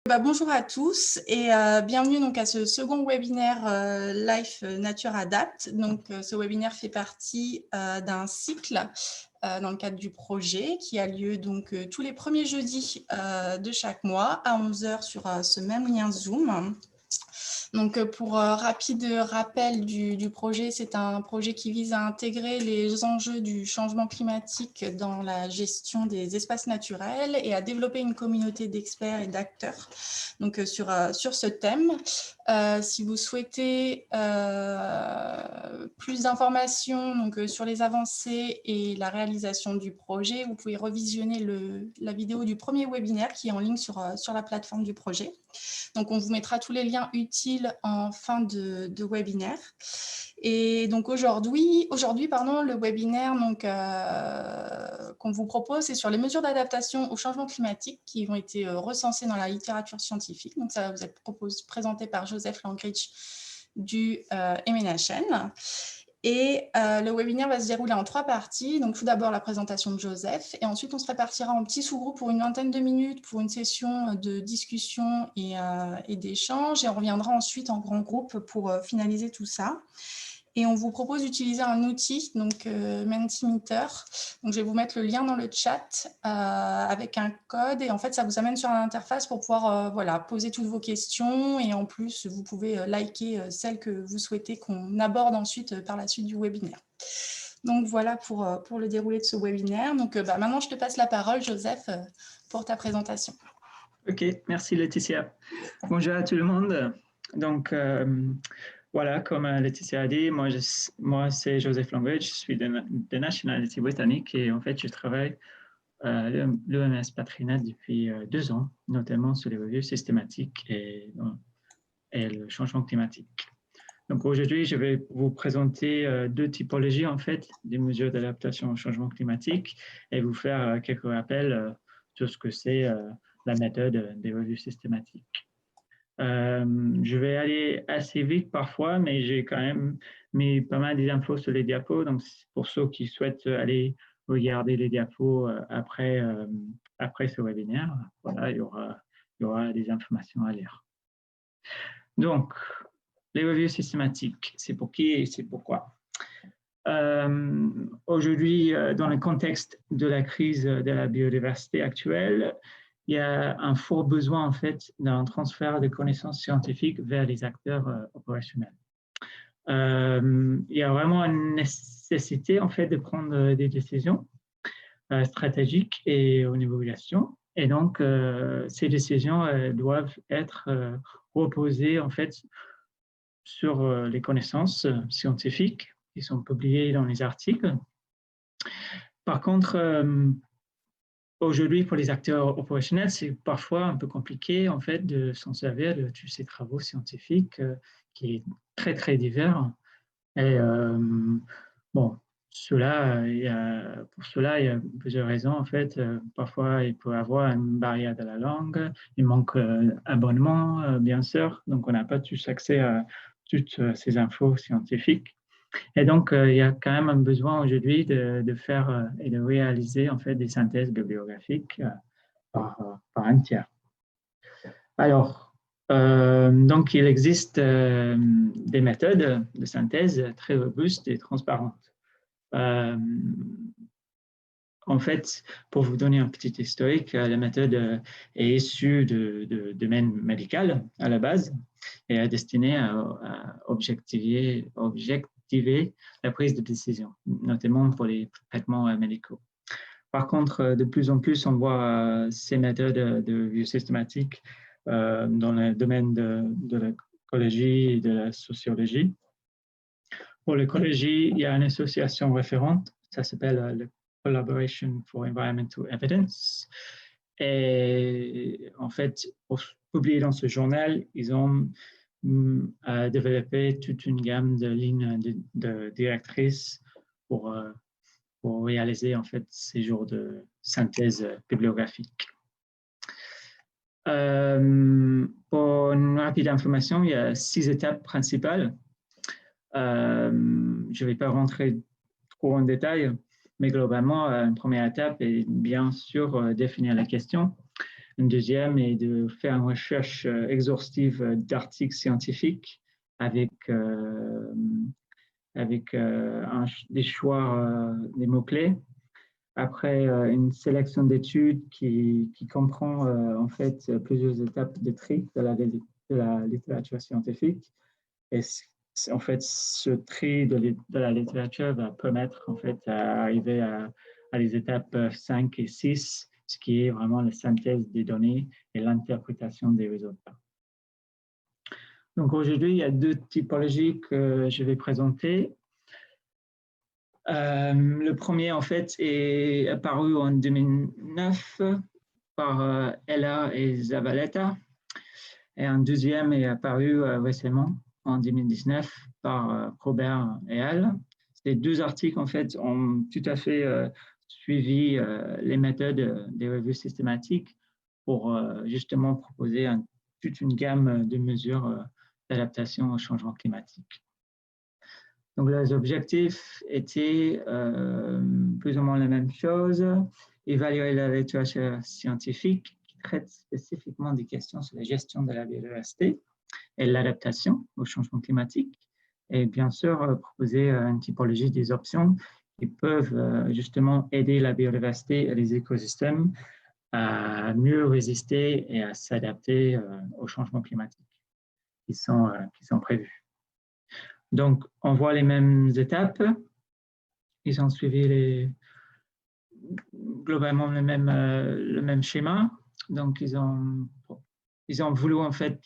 Bonjour à tous et bienvenue donc à ce second webinaire Life Nature Adapt. Donc, ce webinaire fait partie d'un cycle dans le cadre du projet qui a lieu donc tous les premiers jeudis de chaque mois à 11 h sur ce même lien Zoom. Donc, pour rapide rappel du projet, c'est un projet qui vise à intégrer les enjeux du changement climatique dans la gestion des espaces naturels et à développer une communauté d'experts et d'acteurs donc, sur ce thème. Si vous souhaitez plus d'informations sur les avancées et la réalisation du projet, vous pouvez revisionner la vidéo du premier webinaire qui est en ligne sur la plateforme du projet. Donc, on vous mettra tous les liens utiles en fin de webinaire. Et donc, aujourd'hui, le webinaire qu'on vous propose, c'est sur les mesures d'adaptation au changement climatique qui ont été recensées dans la littérature scientifique. Donc, ça va vous être présenté par Joseph Langridge du MNHN. Et le webinaire va se dérouler en 3 parties. Donc, tout d'abord, la présentation de Joseph. Et ensuite, on se répartira en petits sous-groupes pour une vingtaine de minutes pour une session de discussion et d'échange. Et on reviendra ensuite en grand groupe pour finaliser tout ça. Et on vous propose d'utiliser un outil, donc Mentimeter. Donc, je vais vous mettre le lien dans le chat avec un code. Et en fait, ça vous amène sur l'interface pour pouvoir poser toutes vos questions. Et en plus, vous pouvez liker celles que vous souhaitez qu'on aborde ensuite par la suite du webinaire. Donc, voilà pour le déroulé de ce webinaire. Donc, maintenant, je te passe la parole, Joseph, pour ta présentation. OK, merci Laetitia. Bonjour à tout le monde. Donc, voilà, comme Laetitia a dit, moi c'est Joseph Langridge, je suis de nationalité britannique et en fait, je travaille à l'EMS Patrinet depuis 2 ans, notamment sur les revues systématiques et le changement climatique. Donc, aujourd'hui, je vais vous présenter 2 typologies, en fait, des mesures d'adaptation au changement climatique et vous faire quelques rappels sur ce que c'est la méthode des revues systématiques. Je vais aller assez vite parfois, mais j'ai quand même mis pas mal d'infos sur les diapos. Donc, pour ceux qui souhaitent aller regarder les diapos après ce webinaire, voilà, il y aura des informations à lire. Donc, les revues systématiques, c'est pour qui et c'est pourquoi. Aujourd'hui, dans le contexte de la crise de la biodiversité actuelle, il y a un fort besoin en fait d'un transfert de connaissances scientifiques vers les acteurs opérationnels. Il y a vraiment une nécessité en fait de prendre des décisions stratégiques et au niveau de l'action. Et donc, ces décisions doivent être reposées en fait sur les connaissances scientifiques qui sont publiées dans les articles. Par contre, aujourd'hui, pour les acteurs opérationnels, c'est parfois un peu compliqué en fait de s'en servir de tous ces travaux scientifiques qui est très très divers. Et bon, pour cela, il y a plusieurs raisons en fait. Parfois, il peut y avoir une barrière de la langue, il manque d'abonnement, bien sûr, donc on n'a pas tous accès à toutes ces infos scientifiques. Et donc, il y a quand même un besoin aujourd'hui de faire et de réaliser en fait des synthèses bibliographiques par un tiers. Alors, donc il existe des méthodes de synthèse très robustes et transparentes. En fait, pour vous donner un petit historique, la méthode est issue du domaine médical à la base et est destinée à objectiver la prise de décision, notamment pour les traitements médicaux. Par contre, de plus en plus, on voit ces méthodes de vue systématique dans le domaine de l'écologie et de la sociologie. Pour l'écologie, il y a une association référente, ça s'appelle le Collaboration for Environmental Evidence. Et en fait, pour publier dans ce journal, ils ont développé toute une gamme de lignes directrices pour réaliser en fait ces genres de synthèse bibliographique. Pour une rapide information, il y a 6 étapes principales. Je ne vais pas rentrer trop en détail, mais globalement, une première étape est bien sûr définir la question. Un deuxième est de faire une recherche exhaustive d'articles scientifiques avec des choix, des mots-clés. Après, une sélection d'études qui comprend en fait plusieurs étapes de tri de la littérature scientifique. Et en fait, ce tri de la littérature va permettre en fait à arriver à les étapes 5 et 6, ce qui est vraiment la synthèse des données et l'interprétation des résultats. Donc aujourd'hui, il y a deux typologies que je vais présenter. Le premier, en fait, est apparu en 2009 par Ella et Zavaleta. Et un deuxième est apparu récemment, en 2019, par Robert et al. Ces deux articles, en fait, ont tout à fait suivi les méthodes des revues systématiques pour justement proposer toute une gamme de mesures d'adaptation au changement climatique. Donc, les objectifs étaient plus ou moins la même chose, évaluer la littérature scientifique qui traite spécifiquement des questions sur la gestion de la biodiversité et l'adaptation au changement climatique, et bien sûr proposer une typologie des options qui peuvent justement aider la biodiversité et les écosystèmes à mieux résister et à s'adapter au changement climatique qui sont prévus. Donc, on voit les mêmes étapes. Ils ont suivi globalement le même schéma. Donc, ils ont voulu en fait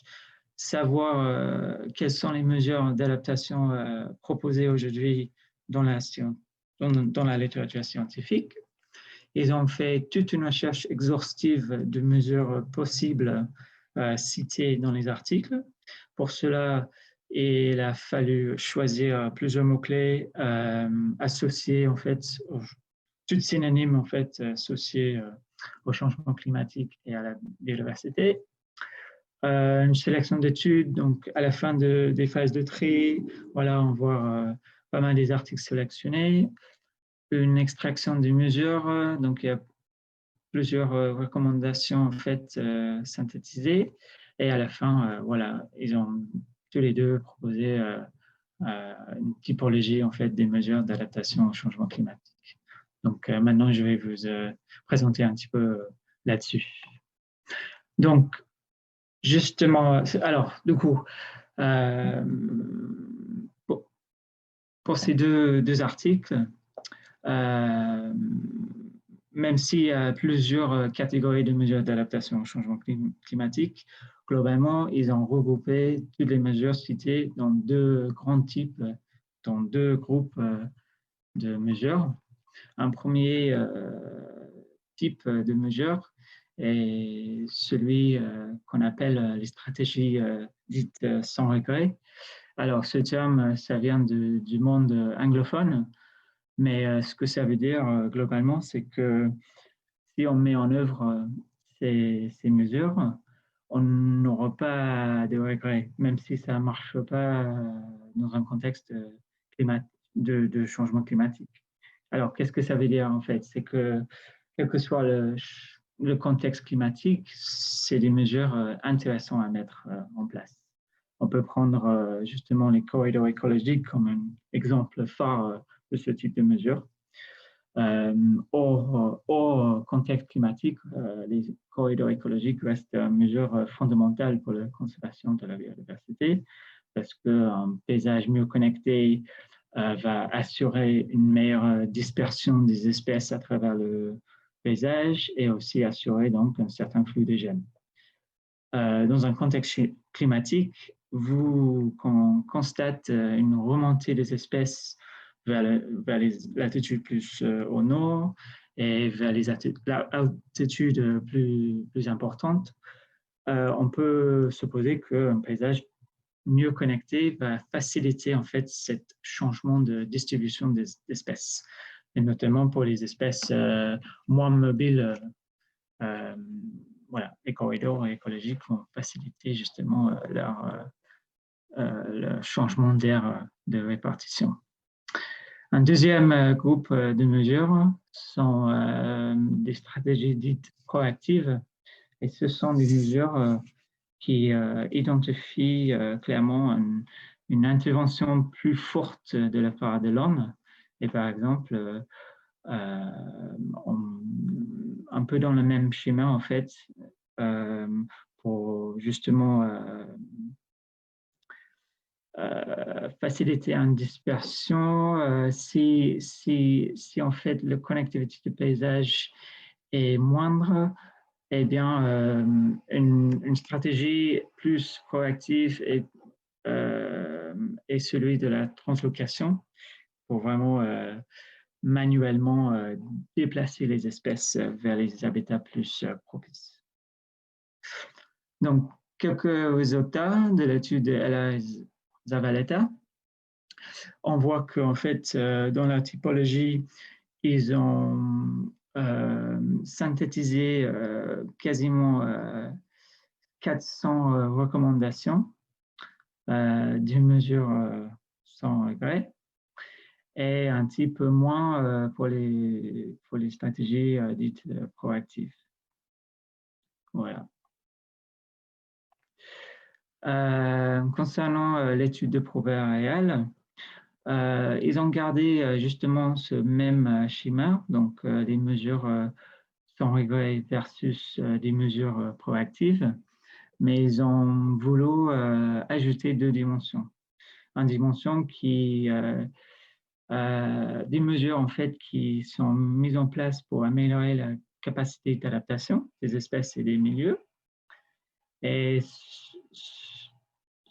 savoir quelles sont les mesures d'adaptation proposées aujourd'hui dans la littérature scientifique. Ils ont fait toute une recherche exhaustive de mesures possibles citées dans les articles. Pour cela, il a fallu choisir plusieurs mots-clés associés, en fait, toutes synonymes, en fait, associés au changement climatique et à la biodiversité. Une sélection d'études, donc à la fin des phases de tri, voilà, on voit pas mal des articles sélectionnés. Une extraction des mesures, donc il y a plusieurs recommandations en fait synthétisées. Et à la fin, voilà, ils ont tous les deux proposé une typologie en fait des mesures d'adaptation au changement climatique. Donc maintenant, je vais vous présenter un petit peu là-dessus. Donc, justement, alors, du coup, pour ces deux articles, même s'il y a plusieurs catégories de mesures d'adaptation au changement climatique, globalement, ils ont regroupé toutes les mesures citées dans deux grands types, dans deux groupes de mesures. Un premier type de mesures est celui qu'on appelle les stratégies dites sans regret. Alors, ce terme, ça vient du monde anglophone, mais ce que ça veut dire globalement, c'est que si on met en œuvre ces mesures, on n'aura pas de regrets, même si ça ne marche pas dans un contexte de changement climatique. Alors, qu'est-ce que ça veut dire en fait? C'est que, quel que soit le contexte climatique, c'est des mesures intéressantes à mettre en place. On peut prendre justement les corridors écologiques comme un exemple phare de ce type de mesures. Au contexte climatique, les corridors écologiques restent une mesure fondamentale pour la conservation de la biodiversité parce qu'un paysage mieux connecté va assurer une meilleure dispersion des espèces à travers le paysage et aussi assurer donc un certain flux de gènes. Dans un contexte climatique, qu'on constate une remontée des espèces vers les latitudes plus au nord et vers les altitudes plus importantes, on peut supposer qu'un paysage mieux connecté va faciliter en fait ce changement de distribution des espèces, et notamment pour les espèces moins mobiles. Voilà, les corridors écologiques vont faciliter justement le changement d'aire de répartition. Un deuxième groupe de mesures sont des stratégies dites proactives. Et ce sont des mesures qui identifient clairement une intervention plus forte de la part de l'homme. Et par exemple, un peu dans le même schéma, en fait, pour justement faciliter une dispersion, si en fait la connectivité du paysage est moindre, eh bien, une stratégie plus proactive est celui de la translocation pour vraiment manuellement déplacer les espèces vers les habitats plus propices. Donc, quelques résultats de l'étude de Ella Zavaleta. On voit qu'en fait, dans la typologie, ils ont synthétisé quasiment 400 recommandations d'une mesure sans regret et un petit peu moins pour les stratégies dites proactives. Voilà. Concernant l'étude de Probert et al., ils ont gardé justement ce même schéma, donc des mesures sans regret versus des mesures proactives, mais ils ont voulu ajouter deux dimensions. Une dimension qui des mesures en fait qui sont mises en place pour améliorer la capacité d'adaptation des espèces et des milieux. Et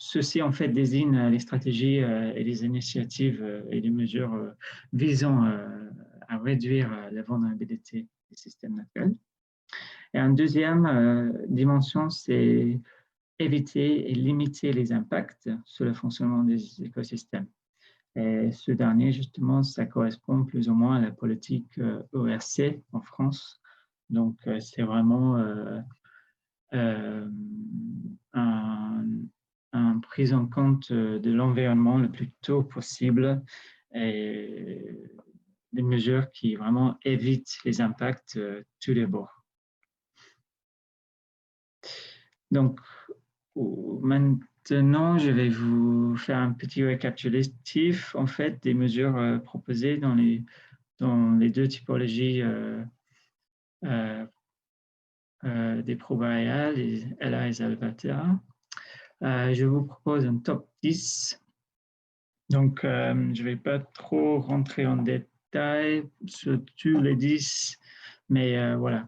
ceci en fait désigne les stratégies et les initiatives et les mesures visant à réduire la vulnérabilité des systèmes naturels. Et une deuxième dimension, c'est éviter et limiter les impacts sur le fonctionnement des écosystèmes. Et ce dernier, justement, ça correspond plus ou moins à la politique ERC en France. Donc, c'est vraiment une prise en compte de l'environnement le plus tôt possible et des mesures qui vraiment évitent les impacts tous les bords. Donc, maintenant, je vais vous faire un petit récapitulatif en fait des mesures proposées dans les deux typologies des probariales, les Ella et Zavaleta. Je vous propose un top 10. Donc, je ne vais pas trop rentrer en détail sur tous les 10, mais voilà.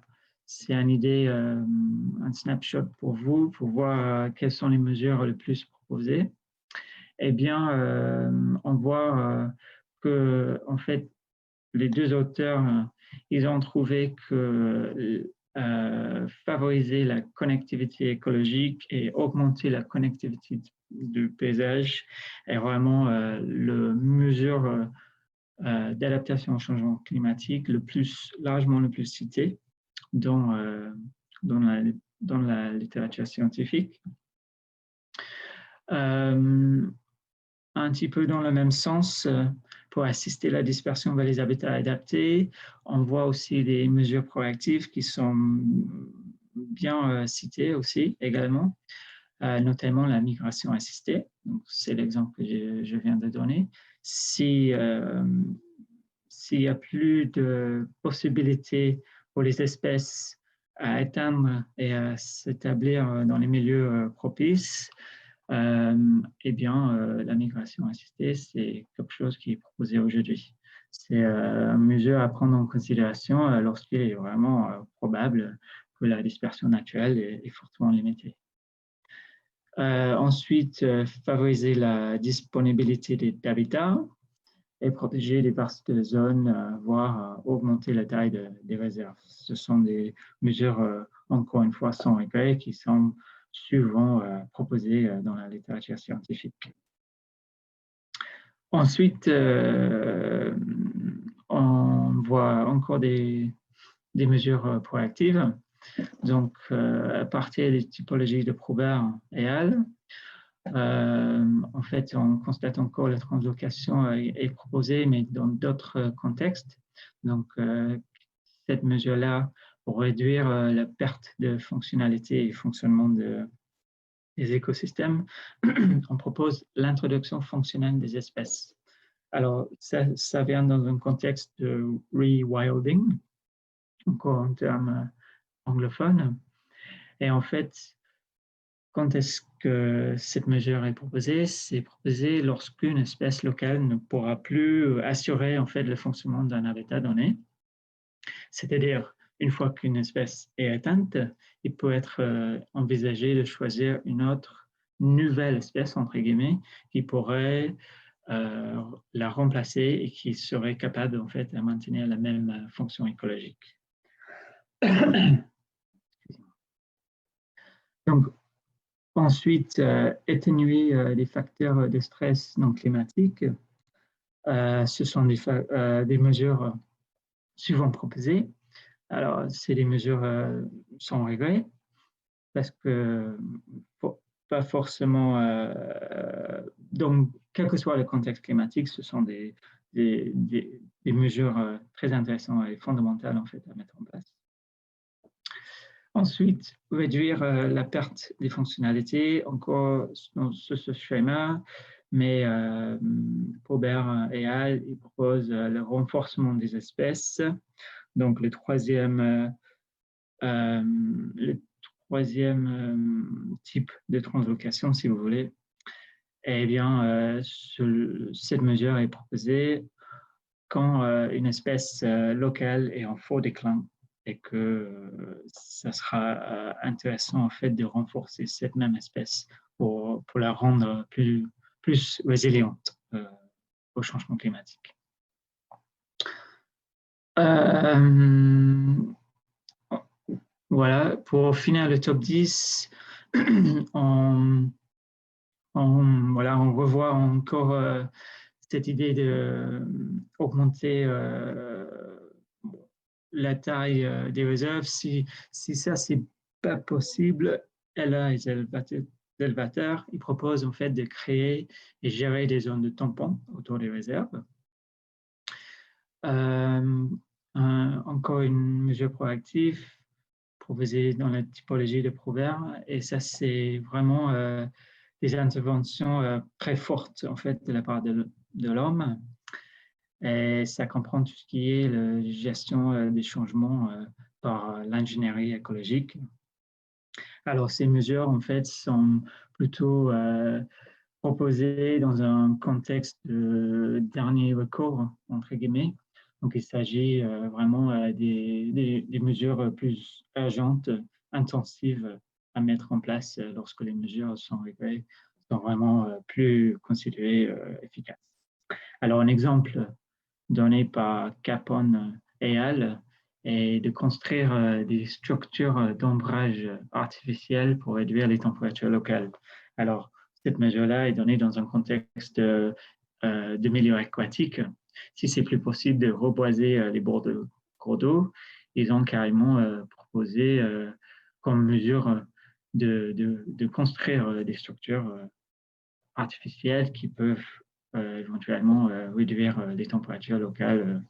C'est une idée, un snapshot pour vous, pour voir quelles sont les mesures les plus proposées. Eh bien, on voit que, en fait, les deux auteurs, ils ont trouvé que favoriser la connectivité écologique et augmenter la connectivité du paysage est vraiment la mesure d'adaptation au changement climatique largement le plus cité dans la littérature scientifique. Un petit peu dans le même sens, pour assister à la dispersion vers les habitats adaptés, on voit aussi des mesures proactives qui sont bien citées aussi également, notamment la migration assistée. C'est l'exemple que je viens de donner. S'il n'y a plus de possibilités pour les espèces à atteindre et à s'établir dans les milieux propices, eh bien, la migration assistée, c'est quelque chose qui est proposé aujourd'hui. C'est une mesure à prendre en considération lorsqu'il est vraiment probable que la dispersion naturelle est fortement limitée. Ensuite, favoriser la disponibilité d'habitats et protéger les vastes zones, voire augmenter la taille des réserves. Ce sont des mesures, encore une fois, sans regret, qui sont souvent proposées dans la littérature scientifique. Ensuite, on voit encore des mesures proactives. Donc, à partir des typologies de Probert et al., en fait, on constate encore la translocation est proposée, mais dans d'autres contextes. Donc, cette mesure-là pour réduire la perte de fonctionnalité et fonctionnement des écosystèmes, on propose l'introduction fonctionnelle des espèces. Alors, ça vient dans un contexte de rewilding, encore en termes anglophones. Et en fait, quand est-ce que cette mesure est proposée? C'est proposé lorsqu'une espèce locale ne pourra plus assurer en fait le fonctionnement d'un habitat donné. C'est-à-dire, une fois qu'une espèce est atteinte, il peut être envisagé de choisir une autre nouvelle espèce, entre guillemets, qui pourrait la remplacer et qui serait capable en fait, de maintenir la même fonction écologique. Donc, ensuite, atténuer les facteurs de stress non climatiques. Ce sont des mesures souvent proposées. Alors, c'est des mesures sans regret, parce que pas forcément, donc, quel que soit le contexte climatique, ce sont des mesures très intéressantes et fondamentales en fait, à mettre en place. Ensuite, réduire la perte des fonctionnalités, encore dans ce schéma, mais Paubert et al. Ils proposent le renforcement des espèces. Donc, le troisième type de translocation, si vous voulez, eh bien, cette mesure est proposée quand une espèce locale est en fort déclin et que ça sera intéressant en fait de renforcer cette même espèce pour la rendre plus résiliente au changement climatique. Voilà, pour finir le top 10, on revoit encore cette idée d'augmenter la taille des réserves. Si ça, c'est pas possible, les élevateurs, ils proposent en fait de créer et gérer des zones de tampons autour des réserves. Encore une mesure proactive proposée dans la typologie de Paubert, et ça, c'est vraiment des interventions très fortes en fait de la part de l'homme. Et ça comprend tout ce qui est la gestion des changements par l'ingénierie écologique. Alors, ces mesures, en fait, sont plutôt proposées dans un contexte de dernier recours, entre guillemets. Donc, il s'agit vraiment des mesures plus urgentes, intensives à mettre en place lorsque les mesures sont vraiment plus considérées efficaces. Alors, un exemple donné par Capone et al. Est de construire des structures d'ombrage artificielles pour réduire les températures locales. Alors, cette mesure-là est donnée dans un contexte de milieu aquatique. Si c'est plus possible de reboiser les bords de cours d'eau, ils ont carrément proposé comme mesure de construire des structures artificielles qui peuvent éventuellement réduire les températures locales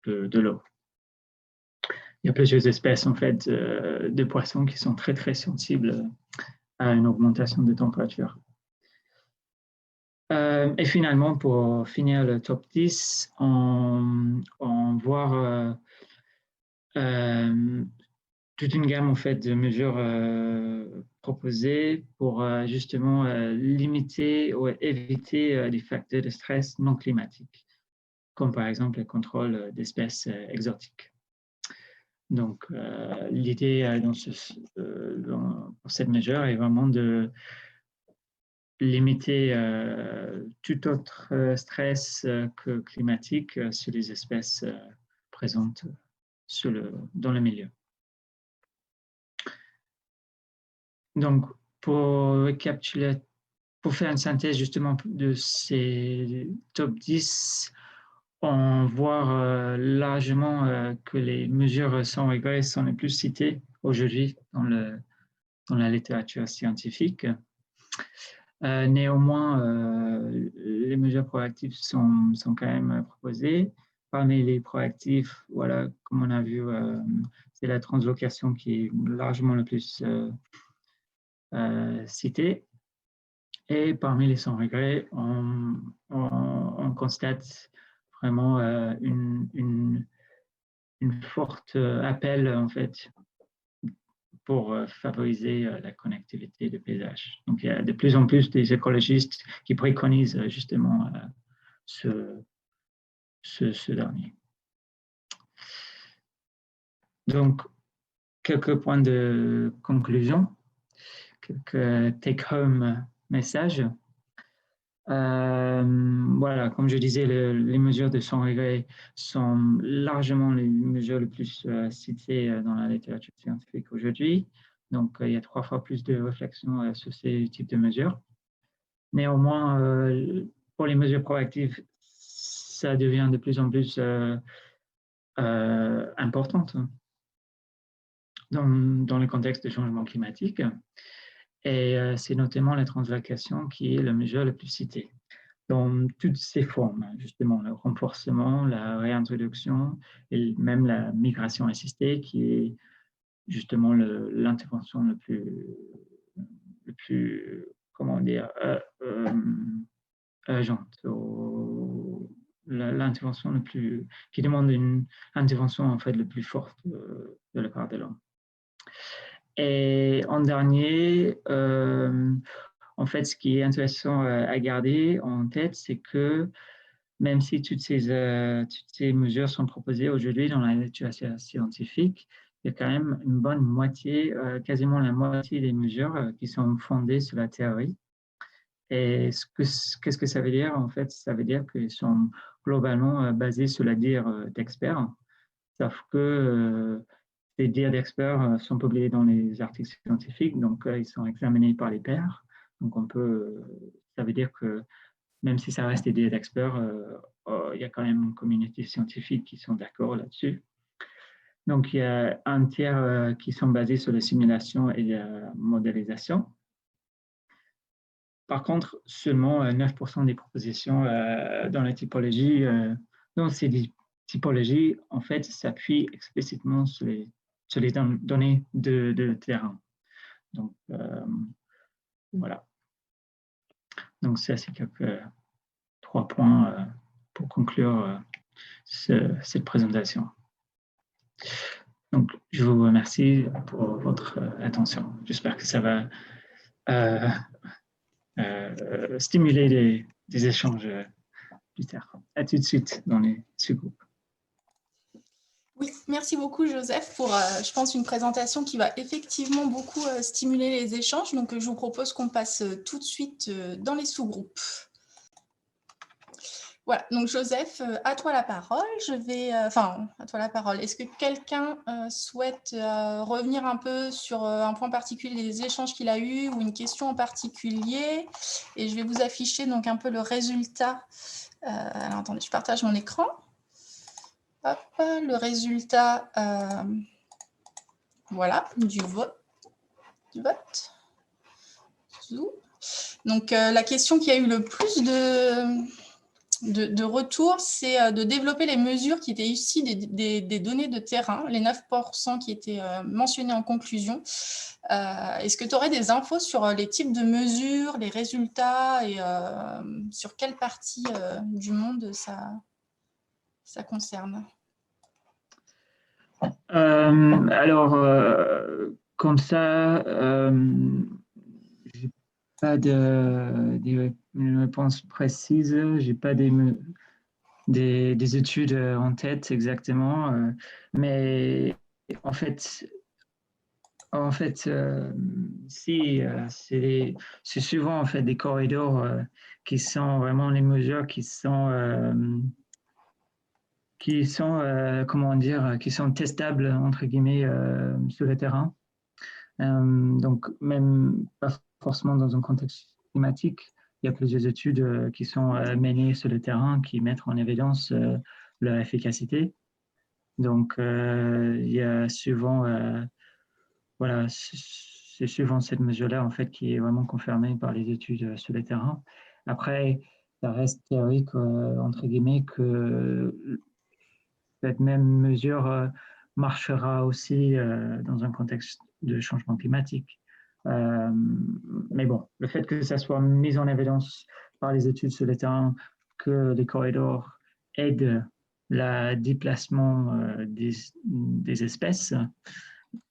de l'eau. Il y a plusieurs espèces en fait de poissons qui sont très très sensibles à une augmentation de température. Et finalement, pour finir le top 10, on voit toute une gamme en fait de mesures proposées pour justement limiter ou éviter des facteurs de stress non climatiques, comme par exemple le contrôle d'espèces exotiques. Donc, l'idée pour cette mesure est vraiment de limiter tout autre stress que climatique sur les espèces présentes dans le milieu. Donc, pour récapituler, pour faire une synthèse justement de ces top 10, on voit largement que les mesures sans regret sont les plus citées aujourd'hui dans la littérature scientifique. Néanmoins, les mesures proactives sont quand même proposées, parmi les proactifs, voilà, comme on a vu, c'est la translocation qui est largement le plus citée. Et parmi les sans regrets, on constate vraiment une forte appel en fait pour favoriser la connectivité de paysage. Donc il y a de plus en plus des écologistes qui préconisent justement ce dernier. Donc quelques points de conclusion, quelques take-home messages. Voilà, comme je disais, les mesures de sans regret sont largement les mesures les plus citées dans la littérature scientifique aujourd'hui. Donc, il y a 3 fois plus de réflexions sur ces types de mesures. Néanmoins, pour les mesures proactives, ça devient de plus en plus importante dans le contexte de changement climatique. Et c'est notamment la translocation qui est la mesure la plus citée dans toutes ses formes, justement, le renforcement, la réintroduction et même la migration assistée qui est justement l'intervention le plus, comment dire, urgente, l'intervention qui demande une intervention en fait le plus forte de la part de l'homme. Et en dernier, en fait, ce qui est intéressant à garder en tête, c'est que même si toutes ces mesures sont proposées aujourd'hui dans la littérature scientifique, il y a quand même une bonne moitié, quasiment la moitié des mesures qui sont fondées sur la théorie. Et qu'est-ce que ça veut dire? En fait, ça veut dire qu'ils sont globalement basés sur la dire d'experts, sauf que les dires d'experts sont publiés dans les articles scientifiques, donc ils sont examinés par les pairs. Donc ça veut dire que même si ça reste des dires d'experts, il y a quand même une communauté scientifique qui sont d'accord là-dessus. Donc il y a un tiers qui sont basés sur la simulation et la modélisation. Par contre, seulement 9% des propositions dans la typologie, dans ces typologies, en fait, s'appuient explicitement sur les données de terrain. Donc, voilà. Donc, ça, c'est quelques 3 points pour conclure cette présentation. Donc, je vous remercie pour votre attention. J'espère que ça va stimuler des échanges plus tard. À tout de suite dans les sous-groupes. Oui, merci beaucoup Joseph pour, je pense, une présentation qui va effectivement beaucoup stimuler les échanges. Donc, je vous propose qu'on passe tout de suite dans les sous-groupes. Voilà, donc Joseph, à toi la parole. À toi la parole. Est-ce que quelqu'un souhaite revenir un peu sur un point particulier des échanges qu'il a eu ou une question en particulier? Et je vais vous afficher donc un peu le résultat. Alors, attendez, je partage mon écran. Hop, le résultat, voilà, du vote. Donc, la question qui a eu le plus de retours, c'est de développer les mesures qui étaient issues des données de terrain, les 9% qui étaient mentionnés en conclusion. Est-ce que tu aurais des infos sur les types de mesures, les résultats et sur quelle partie du monde ça concerne? Alors, comme ça, j'ai pas de réponse précise, j'ai pas des études en tête exactement, mais en fait, si c'est souvent en fait des corridors qui sont vraiment les mesures qui sont comment dire, qui sont testables, entre guillemets, sur le terrain. Donc, même pas forcément dans un contexte climatique, il y a plusieurs études qui sont menées sur le terrain qui mettent en évidence leur efficacité. Donc, il y a souvent, voilà, c'est souvent cette mesure-là, en fait, qui est vraiment confirmée par les études sur le terrain. Après, ça reste théorique, entre guillemets, que cette même mesure marchera aussi dans un contexte de changement climatique. Mais bon, le fait que ça soit mis en évidence par les études sur le terrain, que les corridors aident le déplacement des espèces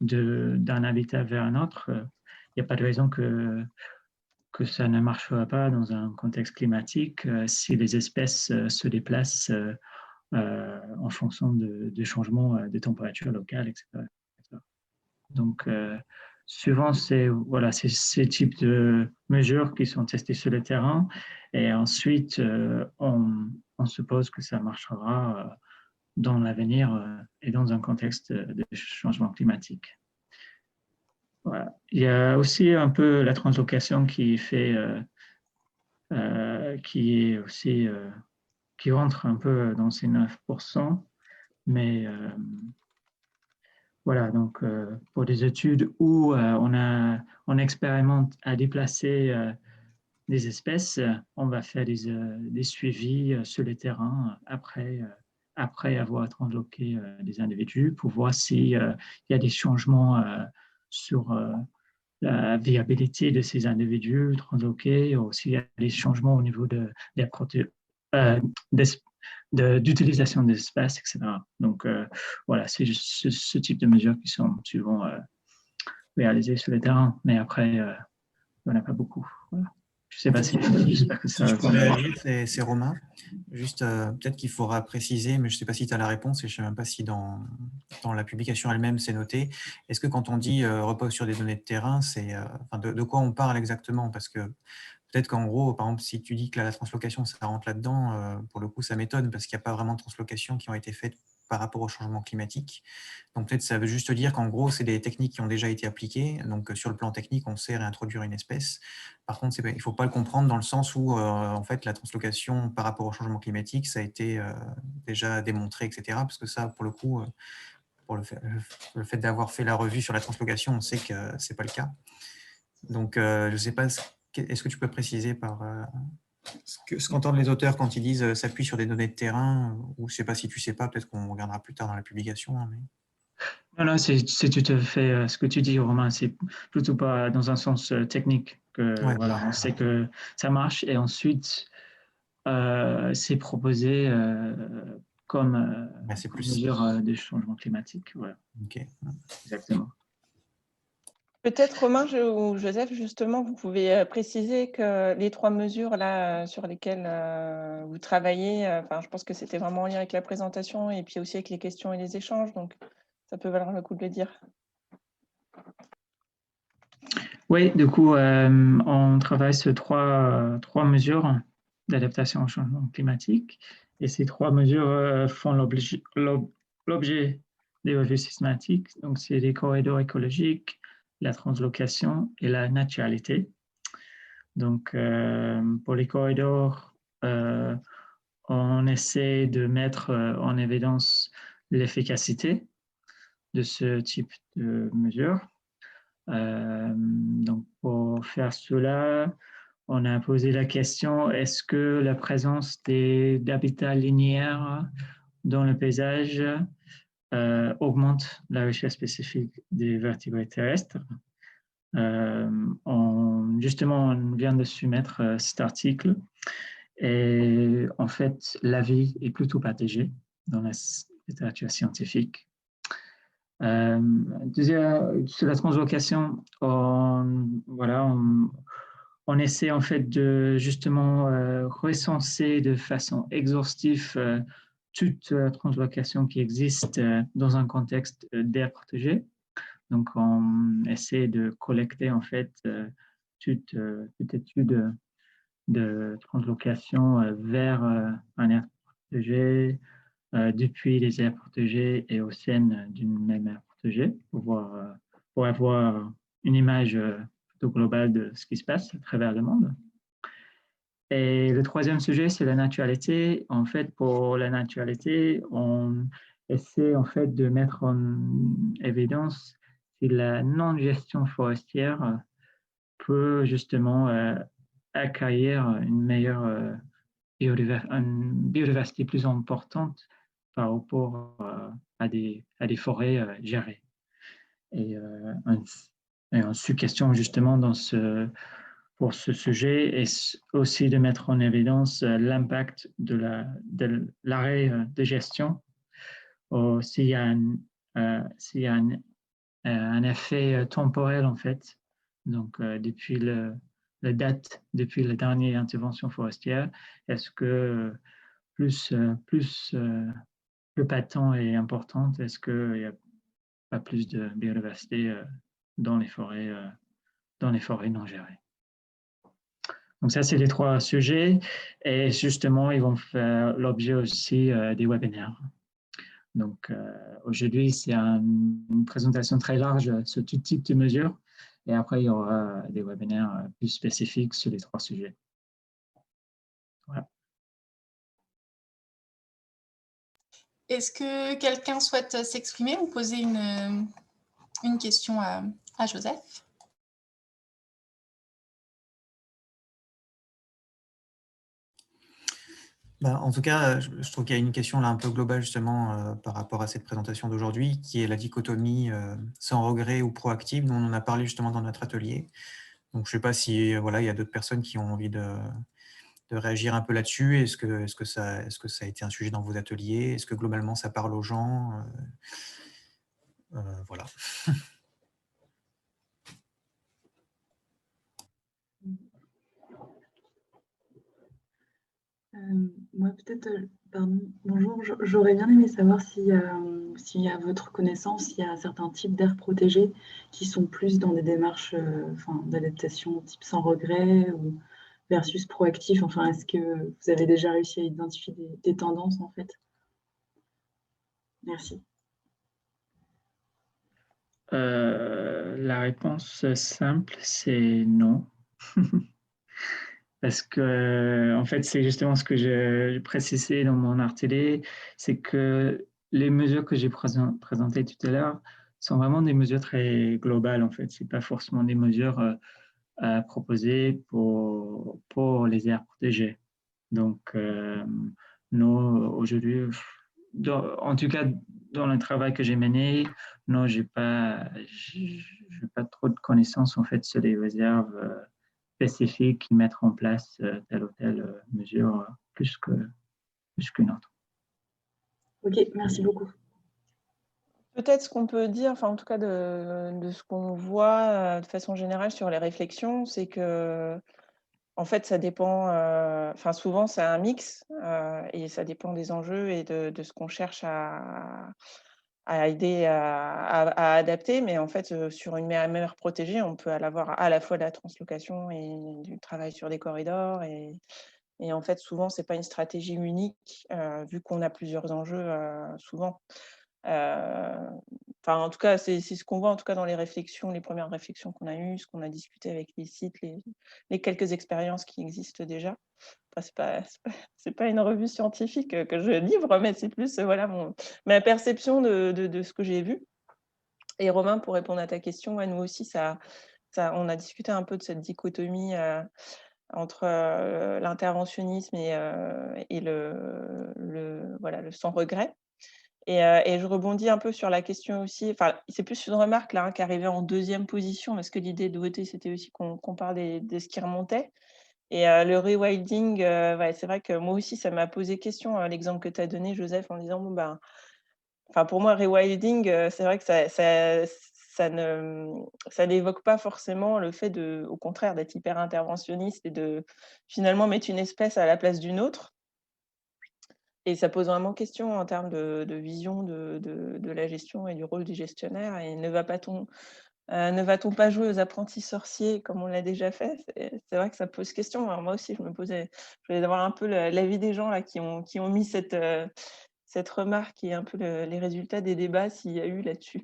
d'un habitat vers un autre, il n'y a pas de raison que ça ne marchera pas dans un contexte climatique si les espèces se déplacent en fonction de changements de température locale, etc. Donc, souvent, c'est ces types de mesures qui sont testées sur le terrain et ensuite, on suppose que ça marchera dans l'avenir et dans un contexte de changement climatique. Voilà. Il y a aussi un peu la translocation qui est aussi, qui rentre un peu dans ces 9%, mais voilà, donc pour des études où on expérimente à déplacer des espèces, on va faire des suivis sur le terrain après avoir transloqué des individus pour voir s'il y a des changements sur la viabilité de ces individus transloqués ou s'il y a des changements au niveau d'utilisation des espaces, etc. Donc, voilà, c'est juste ce type de mesures qui sont souvent réalisées sur le terrain, mais après, il n'y en a pas beaucoup. Voilà. Je ne sais pas si j'espère que ça si je peux réagir, c'est Romain. Juste, peut-être qu'il faudra préciser, mais je ne sais pas si tu as la réponse et je ne sais même pas si dans la publication elle-même c'est noté. Est-ce que quand on dit repose sur des données de terrain, c'est de quoi on parle exactement? Parce que peut-être qu'en gros, par exemple, si tu dis que la translocation, ça rentre là-dedans, pour le coup, ça m'étonne parce qu'il n'y a pas vraiment de translocation qui ont été faites par rapport au changement climatique. Donc peut-être ça veut juste dire qu'en gros, c'est des techniques qui ont déjà été appliquées. Donc sur le plan technique, on sait réintroduire une espèce. Par contre, il ne faut pas le comprendre dans le sens où en fait, la translocation par rapport au changement climatique, ça a été déjà démontré, etc. Parce que ça, pour le coup, pour le fait d'avoir fait la revue sur la translocation, on sait que ce n'est pas le cas. Donc je ne sais pas, est-ce que tu peux préciser par ce qu'entendent les auteurs quand ils disent s'appuie sur des données de terrain, ou je ne sais pas si tu ne sais pas, peut-être qu'on regardera plus tard dans la publication. Hein, mais... Non, c'est tout à fait ce que tu dis, Romain. C'est plutôt pas dans un sens technique que Ouais. voilà, on sait que ça marche et ensuite c'est proposé comme mesure de changement climatique. Voilà. Okay. Exactement. Peut-être Romain ou Joseph, justement, vous pouvez préciser que les 3 mesures là sur lesquelles vous travaillez, je pense que c'était vraiment en lien avec la présentation et puis aussi avec les questions et les échanges, donc ça peut valoir le coup de le dire. Oui, du coup, on travaille sur trois mesures d'adaptation au changement climatique et ces 3 mesures font l'objet des revues systématiques. Donc, c'est les corridors écologiques, la translocation et la naturalité. Donc, pour les corridors, on essaie de mettre en évidence l'efficacité de ce type de mesures. Donc, pour faire cela, on a posé la question, est-ce que la présence d'habitats linéaires dans le paysage augmente la richesse spécifique des vertébrés terrestres? Justement, on vient de soumettre cet article et en fait, l'avis est plutôt partagé dans la littérature scientifique. Sur la translocation, on essaie en fait de justement recenser de façon exhaustive toute translocation qui existe dans un contexte d'aire protégée. Donc, on essaie de collecter en fait toute étude de translocation vers un aire protégée, depuis les aires protégées et au sein d'une même aire protégée pour avoir une image plutôt globale de ce qui se passe à travers le monde. Et le 3e sujet, c'est la naturalité. En fait, pour la naturalité, on essaie en fait de mettre en évidence si la non-gestion forestière peut justement accueillir une meilleure une biodiversité plus importante par rapport à des forêts gérées. Et une question justement pour ce sujet est aussi de mettre en évidence l'impact de l'arrêt de gestion. S'il y a un effet temporel en fait, donc depuis la date, depuis la dernière intervention forestière, est-ce que plus le patent est importante, est-ce qu'il n'y a pas plus de biodiversité dans les forêts non gérées? Donc ça, c'est les 3 sujets. Et justement, ils vont faire l'objet aussi des webinaires. Donc aujourd'hui, c'est une présentation très large sur tout type de mesures. Et après, il y aura des webinaires plus spécifiques sur les 3 sujets. Voilà. Est-ce que quelqu'un souhaite s'exprimer ou poser une question à Joseph? En tout cas, je trouve qu'il y a une question là un peu globale justement par rapport à cette présentation d'aujourd'hui, qui est la dichotomie sans regret ou proactive, dont on en a parlé justement dans notre atelier. Donc, je ne sais pas si voilà, il y a d'autres personnes qui ont envie de réagir un peu là-dessus. Est-ce que ça a été un sujet dans vos ateliers? Est-ce que globalement, ça parle aux gens? Voilà. Moi, peut-être, pardon, bonjour, j'aurais bien aimé savoir si, à votre connaissance, il y a certains types d'aires protégées qui sont plus dans des démarches d'adaptation type sans regret ou versus proactif. Enfin, est-ce que vous avez déjà réussi à identifier des tendances, en fait? Merci. La réponse simple, c'est non. Parce que, en fait, c'est justement ce que j'ai précisé dans mon atelier, c'est que les mesures que j'ai présentées tout à l'heure sont vraiment des mesures très globales, en fait. Ce n'est pas forcément des mesures à proposer pour les aires protégées. Donc, nous, aujourd'hui, en tout cas, dans le travail que j'ai mené, non, j'ai pas trop de connaissances, en fait, sur les réserves spécifiques qui mettent en place telle ou telle mesure plus qu'une autre. Ok, merci beaucoup. Peut-être ce qu'on peut dire, enfin en tout cas de ce qu'on voit de façon générale sur les réflexions, c'est que en fait ça dépend, enfin souvent c'est un mix et ça dépend des enjeux et de ce qu'on cherche à aider à adapter. Mais en fait sur une mer protégée, on peut avoir à la fois de la translocation et du travail sur des corridors et en fait souvent c'est pas une stratégie unique vu qu'on a plusieurs enjeux souvent. Enfin, en tout cas, c'est ce qu'on voit en tout cas dans les réflexions, les premières réflexions qu'on a eues, ce qu'on a discuté avec les sites, les quelques expériences qui existent déjà. Enfin, c'est pas une revue scientifique que je livre, mais c'est plus voilà ma perception de ce que j'ai vu. Et Romain, pour répondre à ta question, ouais, nous aussi, on a discuté un peu de cette dichotomie entre l'interventionnisme et voilà, le sans regret. Et je rebondis un peu sur la question aussi, enfin, c'est plus une remarque là, qui arrivait en 2e position, parce que l'idée de voter, c'était aussi qu'on parle de ce qui remontait. Et le rewilding, ouais, c'est vrai que moi aussi, ça m'a posé question, l'exemple que tu as donné, Joseph, en disant, bon, ben, enfin, pour moi, rewilding, c'est vrai que ça n'évoque pas forcément le fait au contraire, d'être hyper interventionniste et de finalement mettre une espèce à la place d'une autre. Et ça pose vraiment question en termes de vision de la gestion et du rôle du gestionnaire. Et ne va-t-on pas jouer aux apprentis sorciers comme on l'a déjà fait? C'est vrai que ça pose question. Alors moi aussi, je voulais avoir un peu l'avis des gens là, qui ont mis cette remarque et un peu les résultats des débats s'il y a eu là-dessus.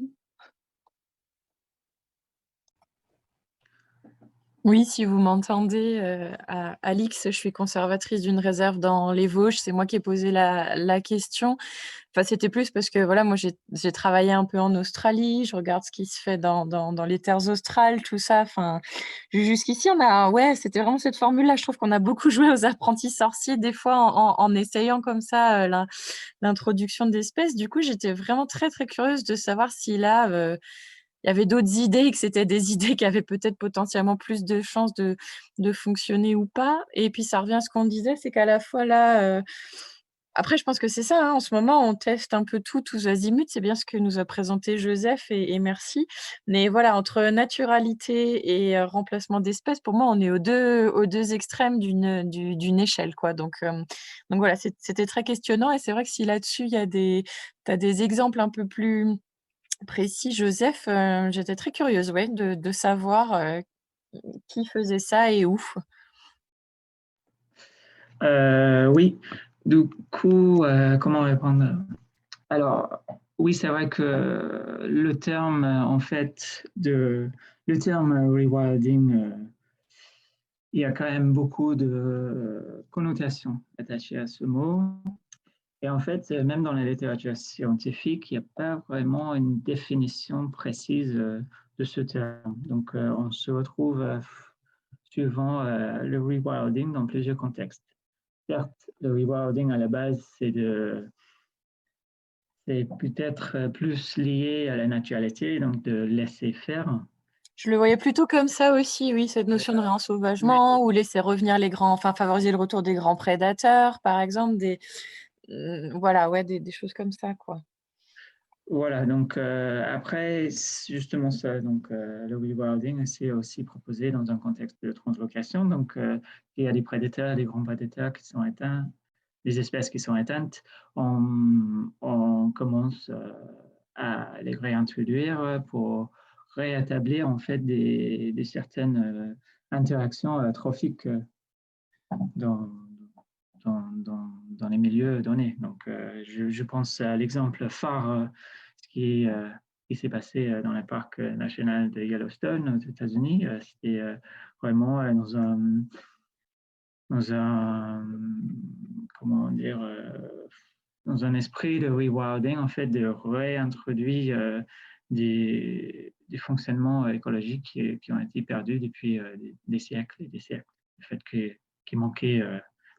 Oui, si vous m'entendez, à Alix, je suis conservatrice d'une réserve dans les Vosges. C'est moi qui ai posé la question. Enfin, c'était plus parce que voilà, moi j'ai travaillé un peu en Australie, je regarde ce qui se fait dans les terres australes, tout ça. Enfin, jusqu'ici, ouais, c'était vraiment cette formule-là. Je trouve qu'on a beaucoup joué aux apprentis sorciers des fois en essayant comme ça l'introduction d'espèces. Du coup, j'étais vraiment très très curieuse de savoir si là, il y avait d'autres idées et que c'était des idées qui avaient peut-être potentiellement plus de chances de fonctionner ou pas. Et puis ça revient à ce qu'on disait, c'est qu'à la fois là, après je pense que c'est ça, hein, en ce moment on teste un peu tout, tous azimuts, c'est bien ce que nous a présenté Joseph et merci. Mais voilà, entre naturalité et remplacement d'espèces, pour moi on est aux deux extrêmes d'une échelle, quoi. Donc voilà, c'était très questionnant et c'est vrai que si là-dessus il y a t'as des exemples un peu plus précis, Joseph, j'étais très curieuse, ouais, de savoir, qui faisait ça et où. Oui, du coup, comment répondre? Alors, oui, c'est vrai que le terme, en fait, le terme rewilding, il y a quand même beaucoup de connotations attachées à ce mot. Et en fait, même dans la littérature scientifique, il n'y a pas vraiment une définition précise de ce terme. Donc, on se retrouve suivant le rewilding dans plusieurs contextes. Certes, le rewilding à la base, c'est peut-être plus lié à la naturalité, donc de laisser faire. Je le voyais plutôt comme ça aussi, oui, cette notion de réensauvagement ou laisser revenir enfin favoriser le retour des grands prédateurs, par exemple, voilà, ouais, des choses comme ça, quoi. Voilà, donc après, justement ça, donc le rewilding, c'est aussi proposé dans un contexte de translocation. Donc, il y a des prédateurs, des grands prédateurs qui sont éteints, des espèces qui sont éteintes, on commence à les réintroduire pour réétablir en fait des certaines interactions trophiques dans, dans les milieux donnés. Donc, je pense à l'exemple phare qui s'est passé dans le parc national de Yellowstone aux États-Unis. C'était vraiment dans un, comment dire, dans un esprit de rewilding, en fait, de réintroduire des fonctionnements écologiques qui ont été perdus depuis des siècles et des siècles. Le fait qu'il manquait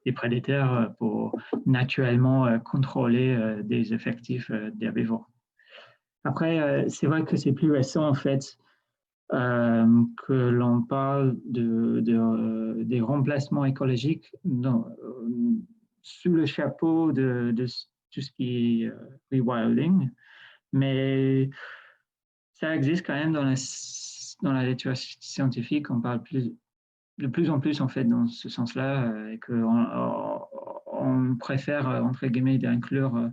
des prédateurs pour naturellement contrôler des effectifs d'herbivores. Après, c'est vrai que c'est plus récent, en fait, que l'on parle des remplacements écologiques sous le chapeau de tout ce qui est rewilding, mais ça existe quand même dans la littérature scientifique. On parle de plus en plus en fait dans ce sens-là et qu'on préfère entre guillemets d'inclure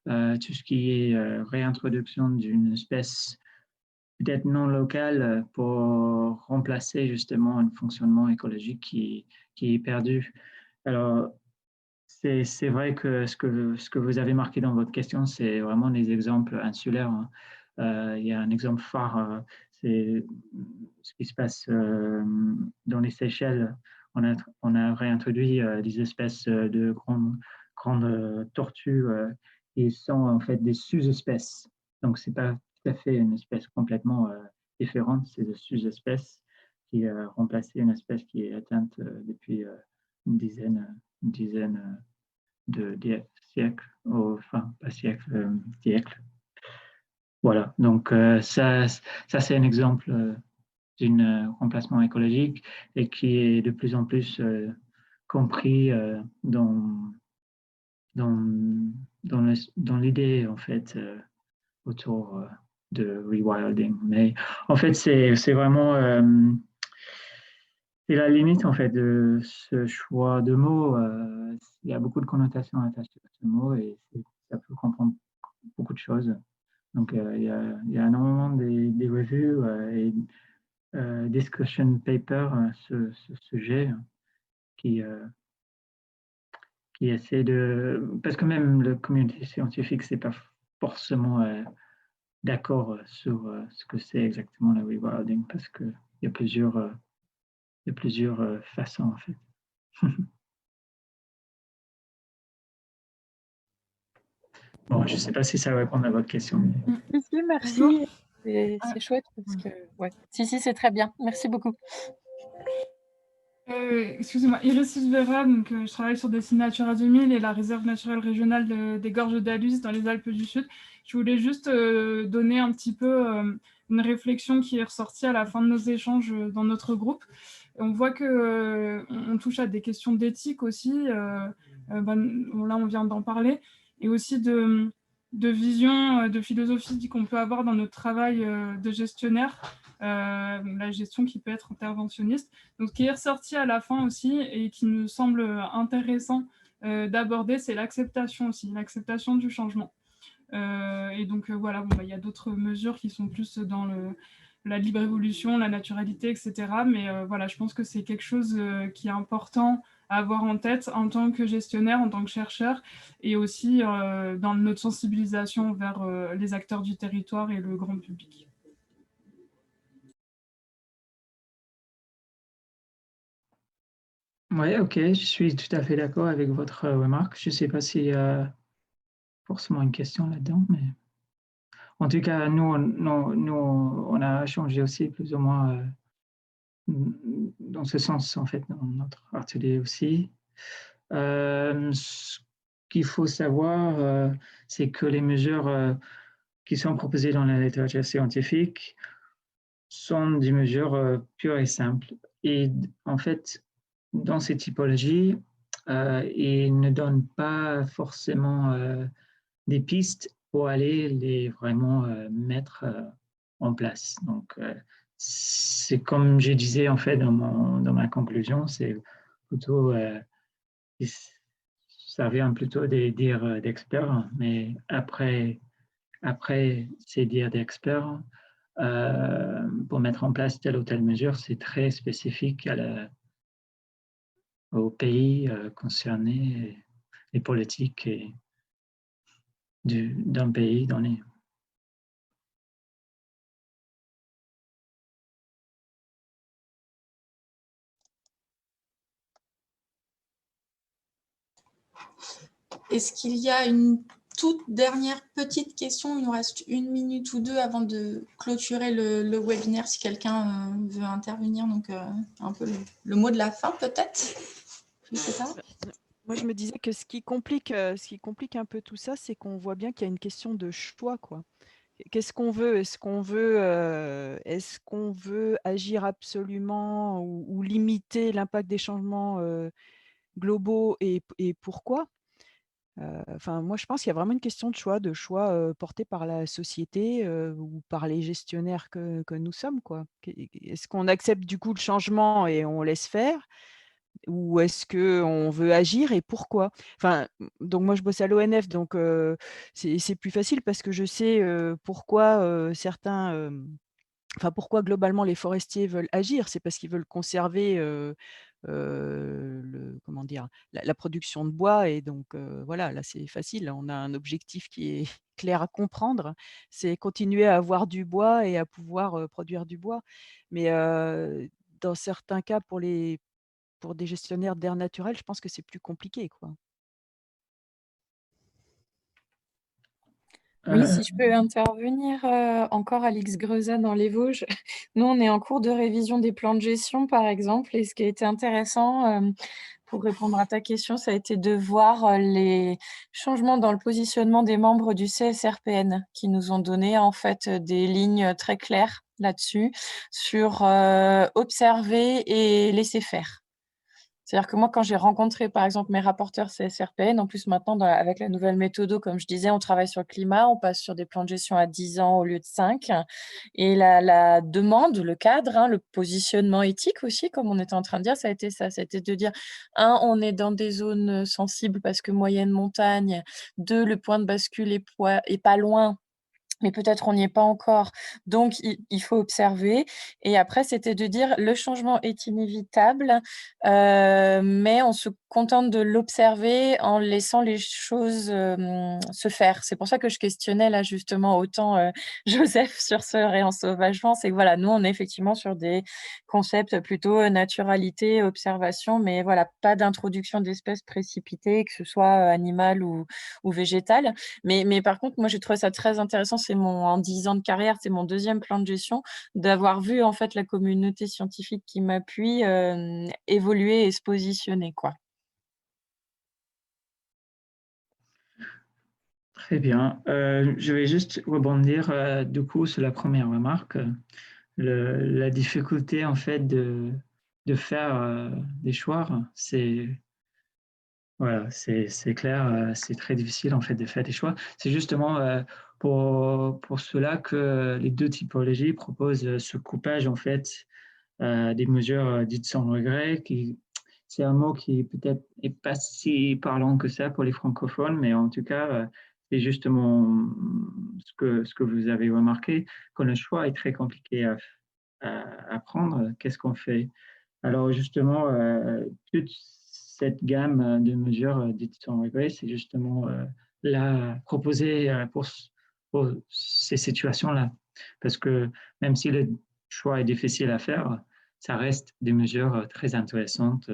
tout ce qui est réintroduction d'une espèce peut-être non locale pour remplacer justement un fonctionnement écologique qui est perdu. Alors, c'est vrai que ce que vous avez marqué dans votre question, c'est vraiment des exemples insulaires. Hein. Il y a un exemple phare, c'est ce qui se passe dans les Seychelles. On a réintroduit des espèces de grandes tortues qui sont en fait des sous-espèces. Donc, c'est pas tout à fait une espèce complètement différente, c'est des sous-espèces qui remplaçaient une espèce qui est atteinte depuis une dizaine de siècles, enfin pas siècles, siècles. Voilà, donc ça c'est un exemple d'un remplacement écologique et qui est de plus en plus compris dans l'idée en fait autour de rewilding. Mais en fait, c'est vraiment c'est la limite en fait de ce choix de mots. Il y a beaucoup de connotations attachées à ce mot et ça peut comprendre beaucoup de choses. Donc, il y a énormément des revues et discussion papers sur ce sujet qui, qui essaie de... Parce que même la communauté scientifique, c'est pas forcément d'accord sur ce que c'est exactement le rewilding, parce qu'il y a plusieurs de plusieurs façons, en fait. Bon, je ne sais pas si ça répond à votre question. Mais... Si, merci. C'est chouette parce que, ouais. Si, c'est très bien. Merci beaucoup. Excusez-moi, Iris Vera, donc je travaille sur des sites Natura 2000 et la réserve naturelle régionale des Gorges d'Alus dans les Alpes du Sud. Je voulais juste donner un petit peu une réflexion qui est ressortie à la fin de nos échanges dans notre groupe. On voit que on touche à des questions d'éthique aussi. Là, on vient d'en parler, et aussi de vision, de philosophie qu'on peut avoir dans notre travail de gestionnaire. La gestion qui peut être interventionniste. Donc, ce qui est ressorti à la fin aussi et qui nous semble intéressant d'aborder, c'est l'acceptation aussi, l'acceptation du changement. Et donc, voilà, y a d'autres mesures qui sont plus dans la libre évolution, la naturalité, etc. Mais voilà, je pense que c'est quelque chose qui est important à avoir en tête en tant que gestionnaire, en tant que chercheur, et aussi dans notre sensibilisation vers les acteurs du territoire et le grand public. Oui, ok, je suis tout à fait d'accord avec votre remarque. Je ne sais pas s'il y a forcément une question là-dedans, mais en tout cas, nous, on a changé aussi plus ou moins dans ce sens, en fait, dans notre atelier aussi. Ce qu'il faut savoir, c'est que les mesures qui sont proposées dans la littérature scientifique sont des mesures pures et simples. Et en fait, dans ces typologies, ils ne donnent pas forcément des pistes pour aller les vraiment mettre en place. Donc, c'est comme je disais en fait dans ma conclusion, c'est plutôt, ça vient plutôt des dires d'experts, mais après ces dires d'experts, pour mettre en place telle ou telle mesure, c'est très spécifique au pays concerné, les politiques d'un pays donné. Est-ce qu'il y a une toute dernière petite question? Il nous reste 1 minute ou 2 avant de clôturer le webinaire, si quelqu'un veut intervenir. Donc, un peu le mot de la fin, peut-être? Je sais pas. Moi, je me disais que ce qui complique un peu tout ça, c'est qu'on voit bien qu'il y a une question de choix, quoi. Qu'est-ce qu'on veut? Est-ce qu'on veut agir absolument ou limiter l'impact des changements globaux, et pourquoi? Enfin, moi, je pense qu'il y a vraiment une question de choix porté par la société ou par les gestionnaires que nous sommes, quoi. Est-ce qu'on accepte du coup le changement et on laisse faire? Ou est-ce qu'on veut agir et pourquoi? Enfin, donc moi je bosse à l'ONF, donc c'est plus facile parce que je sais pourquoi certains, enfin pourquoi globalement les forestiers veulent agir. C'est parce qu'ils veulent conserver comment dire? La production de bois, et donc voilà, là c'est facile, on a un objectif qui est clair à comprendre, c'est continuer à avoir du bois et à pouvoir produire du bois. Mais dans certains cas, pour des gestionnaires d'aires naturelles, je pense que c'est plus compliqué, quoi. Oui, si je peux intervenir, encore Alix Grezat dans les Vosges. Nous, on est en cours de révision des plans de gestion, par exemple, et ce qui a été intéressant, pour répondre à ta question, ça a été de voir les changements dans le positionnement des membres du CSRPN qui nous ont donné, en fait, des lignes très claires là-dessus, sur observer et laisser faire. C'est-à-dire que moi, quand j'ai rencontré, par exemple, mes rapporteurs CSRPN, en plus maintenant, avec la nouvelle méthode, comme je disais, on travaille sur le climat, on passe sur des plans de gestion à 10 ans au lieu de 5. Et la demande, le cadre, le positionnement éthique aussi, comme on était en train de dire, ça a été ça. Ça a été de dire, 1, on est dans des zones sensibles parce que moyenne montagne. 2, le point de bascule est pas loin. mais peut-être on n'y est pas encore. Donc, il faut observer. Et après, c'était de dire le changement est inévitable, mais on se contente de l'observer en laissant les choses se faire. C'est pour ça que je questionnais là justement autant Joseph sur ce réensauvagement. C'est que voilà, nous, on est effectivement sur des concepts plutôt naturalité, observation, mais voilà, pas d'introduction d'espèces précipitées, que ce soit animale ou végétale. Mais par contre, moi, j'ai trouvé ça très intéressant. En 10 ans de carrière, c'est mon 2e plan de gestion, d'avoir vu en fait la communauté scientifique qui m'appuie évoluer et se positionner, quoi. Très bien. Je vais juste rebondir du coup sur la première remarque. La difficulté en fait de faire des choix, c'est voilà, c'est clair, c'est très difficile en fait de faire des choix. C'est justement pour cela que les 2 typologies proposent ce coupage en fait des mesures dites sans regret. C'est un mot qui peut-être est pas si parlant que ça pour les francophones, mais en tout cas, c'est justement ce que vous avez remarqué, quand le choix est très compliqué à prendre, qu'est-ce qu'on fait? Alors justement, toute cette gamme de mesures dites sans regret, c'est justement là proposée pour ces situations-là. Parce que même si le choix est difficile à faire, ça reste des mesures très intéressantes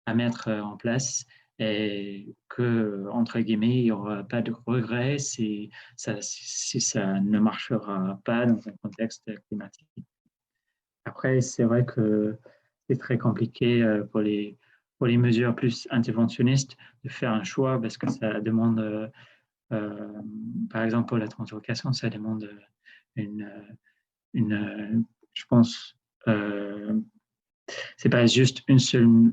à mettre en place et que, entre guillemets, il n'y aura pas de regrets si ça ne marchera pas dans un contexte climatique. Après, c'est vrai que c'est très compliqué pour les mesures plus interventionnistes de faire un choix parce que ça demande, par exemple, pour la translocation, ça demande je pense, c'est pas juste une seule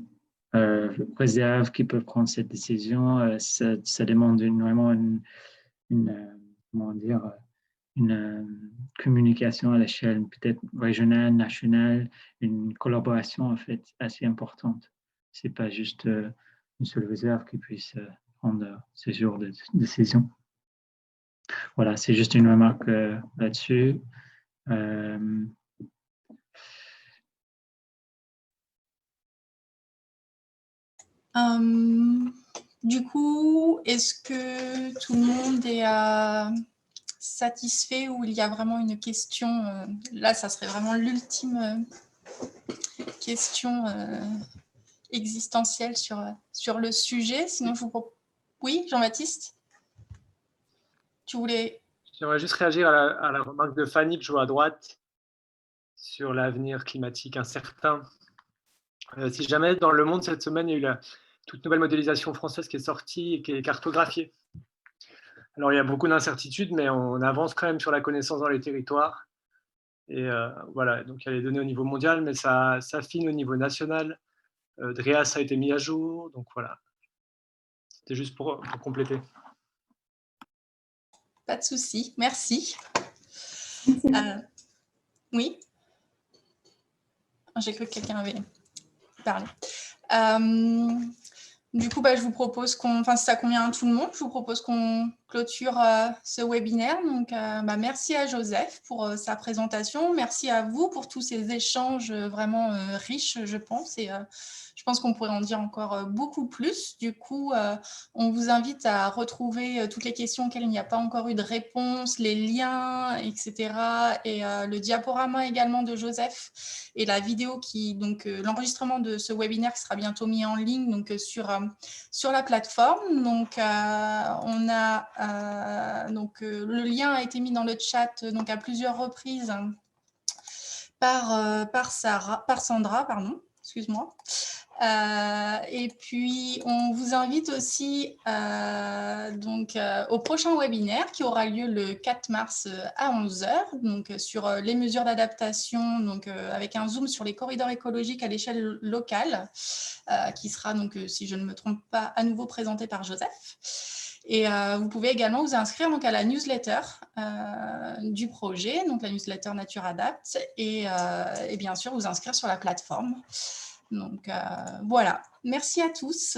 réserve qui peut prendre cette décision. Ça demande vraiment comment dire, une communication à l'échelle peut-être régionale, nationale, une collaboration en fait assez importante. C'est pas juste une seule réserve qui puisse prendre ce genre de décision. Voilà, c'est juste une remarque là-dessus. Du coup, est-ce que tout le monde est satisfait ou il y a vraiment une question là, ça serait vraiment l'ultime question existentielle sur le sujet. Sinon, je vous propose... Oui, Jean-Baptiste, tu voulais... J'aimerais juste réagir à la remarque de Fanny que je vois à droite sur l'avenir climatique incertain. Si jamais dans Le Monde cette semaine, il y a eu la toute nouvelle modélisation française qui est sortie et qui est cartographiée. Alors il y a beaucoup d'incertitudes, mais on avance quand même sur la connaissance dans les territoires. Et voilà, donc il y a les données au niveau mondial, mais ça s'affine au niveau national. DREAS a été mis à jour, donc voilà. C'était juste pour compléter. Pas de souci, merci. Oui. J'ai cru que quelqu'un avait parlé. Du coup, je vous propose si ça convient à tout le monde, je vous propose qu'on clôture ce webinaire. Donc, merci à Joseph pour sa présentation. Merci à vous pour tous ces échanges vraiment riches, je pense. Et je pense qu'on pourrait en dire encore beaucoup plus. Du coup, on vous invite à retrouver toutes les questions auxquelles il n'y a pas encore eu de réponse, les liens, etc. Et le diaporama également de Joseph et la vidéo l'enregistrement de ce webinaire qui sera bientôt mis en ligne donc, sur la plateforme. Donc, le lien a été mis dans le chat donc, à plusieurs reprises par Sandra, pardon, excuse-moi. Et puis, on vous invite aussi au prochain webinaire qui aura lieu le 4 mars à 11 h, donc sur les mesures d'adaptation, donc avec un zoom sur les corridors écologiques à l'échelle locale, qui sera donc, si je ne me trompe pas, à nouveau présenté par Joseph. Et vous pouvez également vous inscrire donc, à la newsletter du projet, donc la newsletter Nature Adapt, et bien sûr vous inscrire sur la plateforme. Donc voilà, merci à tous.